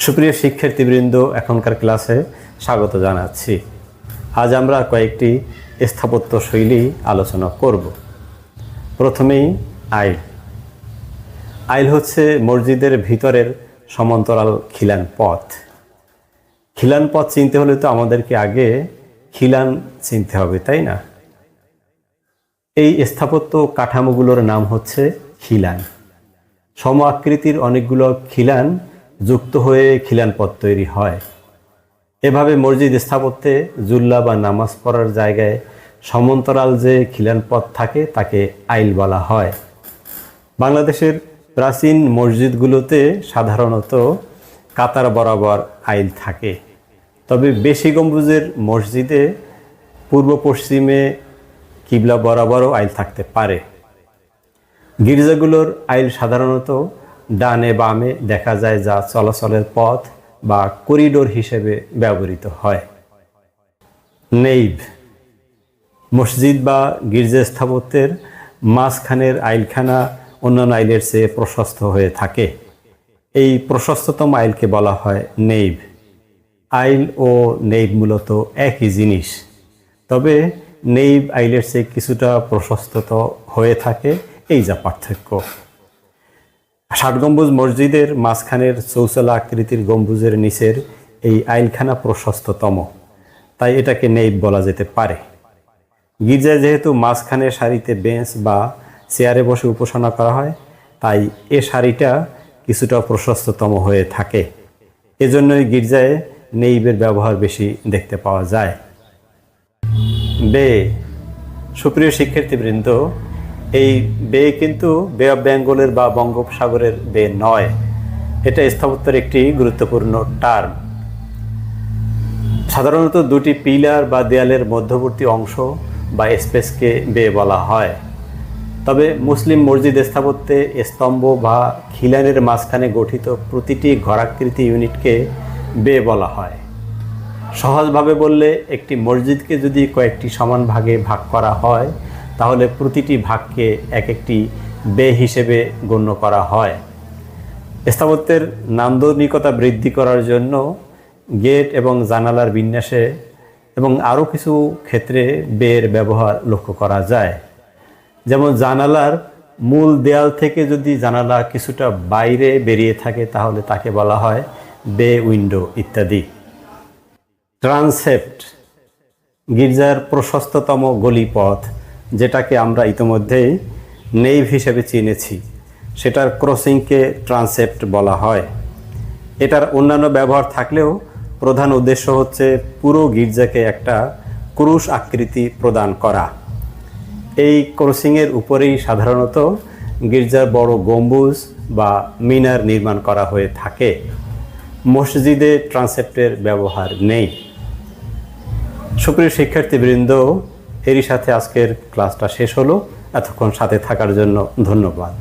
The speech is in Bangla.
সুপ্রিয় শিক্ষার্থীবৃন্দ, এখনকার ক্লাসে স্বাগত জানাচ্ছি। আজ আমরা কয়েকটি স্থাপত্য শৈলী আলোচনা করব। প্রথমেই আইল। আইল হচ্ছে মসজিদের ভিতরের সমান্তরাল খিলান পথ। খিলান পথ চিনতে হলে তো আমাদেরকে আগে খিলান চিনতে হবে, তাই না? এই স্থাপত্য কাঠামোগুলোর নাম হচ্ছে খিলান। সম আকৃতির অনেকগুলো খিলান যুক্ত হয়ে খিলান পথ তৈরি হয়। এভাবে মসজিদ স্থাপত্যে জুল্লা বা নামাজ পড়ার জায়গায় সমান্তরাল যে খিলান পথ থাকে তাকে আইল বলা হয়। বাংলাদেশের প্রাচীন মসজিদগুলোতে সাধারণত কাতার বরাবর আইল থাকে, তবে বেশি গম্বুজের মসজিদে পূর্ব পশ্চিমে কিবলা বরাবরও আইল থাকতে পারে। গির্জাগুলোর আইল সাধারণত ডানে বামে দেখা যায়, যা চলাচলের পথ বা করিডোর হিসেবে ব্যবহৃত হয়। নেইভ। মসজিদ বা গির্জা স্থাপত্যের মাঝখানের আইলখানা অন্যান্য আইলের চেয়ে প্রশস্ত হয়ে থাকে। এই প্রশস্ততম আইলকে বলা হয় নেইভ। আইল ও নেইভ মূলত একই জিনিস, তবে নেইভ আইলের চেয়ে কিছুটা প্রশস্তত হয়ে থাকে, এই যা পার্থক্য। ৬০ গম্বুজ মসজিদের মাঝখানের চৌচলা আকৃতির গম্বুজের নিচের এই আইলখানা প্রশস্ততম, তাই এটাকে নেইভ বলা যেতে পারে। গির্জায় যেহেতু মাঝখানের সারিতে বেঞ্চ বা চেয়ারে বসে উপাসনা করা হয়, তাই এ সারিটা কিছুটা প্রশস্ততম হয়ে থাকে। এজন্যই গির্জায় নেইভের ব্যবহার বেশি দেখতে পাওয়া যায়। বে। সুপ্রিয় শিক্ষার্থীবৃন্দ, এই বে কিন্তু বে অফ বেঙ্গলের বা বঙ্গোপসাগরের বে নয়। এটা স্থাপত্যের একটি গুরুত্বপূর্ণ টার্ম। সাধারণত দুটি পিলার বা দেয়ালের মধ্যবর্তী অংশ বা স্পেসকে বে বলা হয়। তবে মুসলিম মসজিদ স্থাপত্যে স্তম্ভ বা খিলানের মাঝখানে গঠিত প্রতিটি ঘরাকৃতি ইউনিটকে বে বলা হয়। সহজভাবে বললে, একটি মসজিদকে যদি কয়েকটি সমান ভাগে ভাগ করা হয়, তাহলে প্রতিটি ভাগকে এক একটি বে হিসেবে গণ্য করা হয়। স্থাপত্যের নান্দনিকতা বৃদ্ধি করার জন্য গেট এবং জানালার বিন্যাসে এবং আরও কিছু ক্ষেত্রে বের ব্যবহার লক্ষ্য করা যায়। যেমন জানালার মূল দেয়াল থেকে যদি জানালা কিছুটা বাইরে বেরিয়ে থাকে, তাহলে তাকে বলা হয় বে উইন্ডো ইত্যাদি। ট্রানসেপ্ট। গির্জার প্রশস্ততম গলিপথ, যেটাকে আমরা ইতিমধ্যেই নেইভ হিসেবে চিনেছি, সেটার ক্রসিংকে ট্রানসেপ্ট বলা হয়। এটার অন্যান্য ব্যবহার থাকলেও প্রধান উদ্দেশ্য হচ্ছে পুরো গির্জাকে একটা ক্রুশ আকৃতি প্রদান করা। এই ক্রসিংয়ের উপরেই সাধারণত গির্জার বড় গম্বুজ বা মিনার নির্মাণ করা হয়ে থাকে। মসজিদে ট্রানসেপ্টের ব্যবহার নেই। সুপ্রিয় শিক্ষার্থীবৃন্দ, এরই সাথে আজকের ক্লাসটা শেষ হলো। এতক্ষণ সাথে থাকার জন্য ধন্যবাদ।